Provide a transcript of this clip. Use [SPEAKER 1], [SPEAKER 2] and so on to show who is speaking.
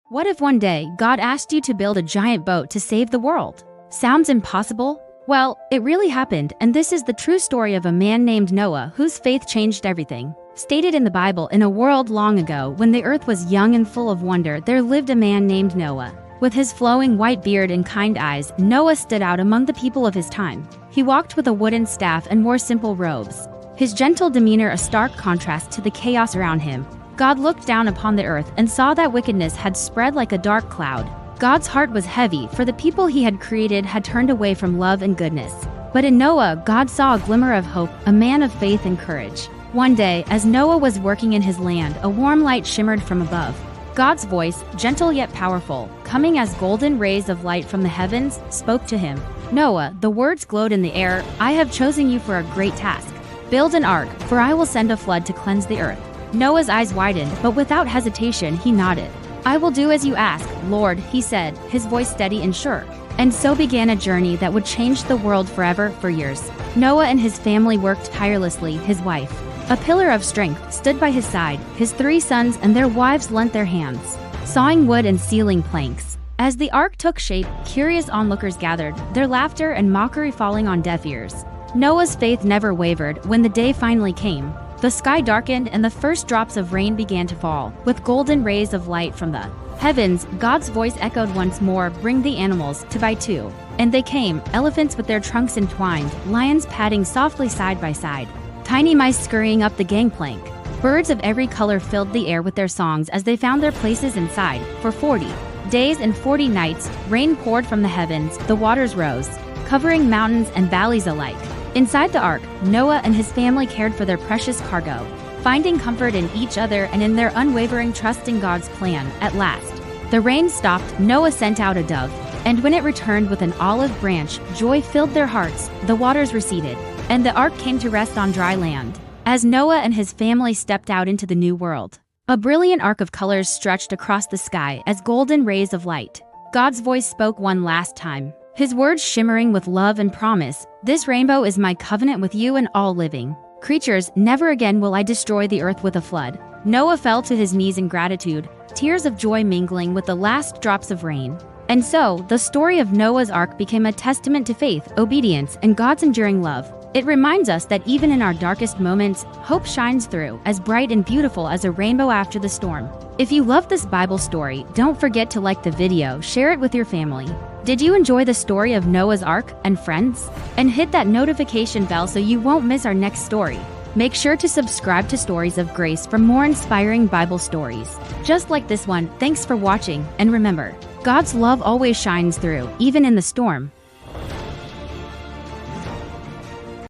[SPEAKER 1] What if one day God asked you to build a giant boat to save the world? Sounds impossible? Well, it really happened, and this is the true story of a man named Noah whose faith changed everything. Stated in the Bible, in a world long ago when the earth was young and full of wonder, there lived a man named Noah. With his flowing white beard and kind eyes, Noah stood out among the people of his time. He walked with a wooden staff and wore simple robes. His gentle demeanor a stark contrast to the chaos around him. God looked down upon the earth and saw that wickedness had spread like a dark cloud. God's heart was heavy, for the people he had created had turned away from love and goodness. But in Noah, God saw a glimmer of hope, a man of faith and courage. One day, as Noah was working in his land, a warm light shimmered from above. God's voice, gentle yet powerful, coming as golden rays of light from the heavens, spoke to him. "Noah," the words glowed in the air, "I have chosen you for a great task. Build an ark, for I will send a flood to cleanse the earth." Noah's eyes widened, but without hesitation he nodded. "I will do as you ask, Lord," he said, his voice steady and sure. And so began a journey that would change the world forever. For years, Noah and his family worked tirelessly. His wife, a pillar of strength, stood by his side. His 3 sons and their wives lent their hands, sawing wood and sealing planks. As the ark took shape, curious onlookers gathered, their laughter and mockery falling on deaf ears. Noah's faith never wavered. When the day finally came, the sky darkened and the first drops of rain began to fall. With golden rays of light from the heavens, God's voice echoed once more, "Bring the animals, 2 by 2. And they came, elephants with their trunks entwined, lions padding softly side by side, tiny mice scurrying up the gangplank. Birds of every color filled the air with their songs as they found their places inside. For 40 days and 40 nights, rain poured from the heavens, the waters rose, covering mountains and valleys alike. Inside the ark, Noah and his family cared for their precious cargo, finding comfort in each other and in their unwavering trust in God's plan. At last, the rain stopped. Noah sent out a dove, and when it returned with an olive branch, joy filled their hearts. The waters receded, and the ark came to rest on dry land. As Noah and his family stepped out into the new world, a brilliant arc of colors stretched across the sky as golden rays of light. God's voice spoke one last time, his words shimmering with love and promise. "This rainbow is my covenant with you and all living creatures. Never again will I destroy the earth with a flood." Noah fell to his knees in gratitude, tears of joy mingling with the last drops of rain. And so, the story of Noah's Ark became a testament to faith, obedience, and God's enduring love. It reminds us that even in our darkest moments, hope shines through, as bright and beautiful as a rainbow after the storm. If you love this Bible story, don't forget to like the video, share it with your family. Did you enjoy the story of Noah's Ark and friends? And hit that notification bell so you won't miss our next story. Make sure to subscribe to Stories of Grace for more inspiring Bible stories, just like this one. Thanks for watching, and remember, God's love always shines through, even in the storm.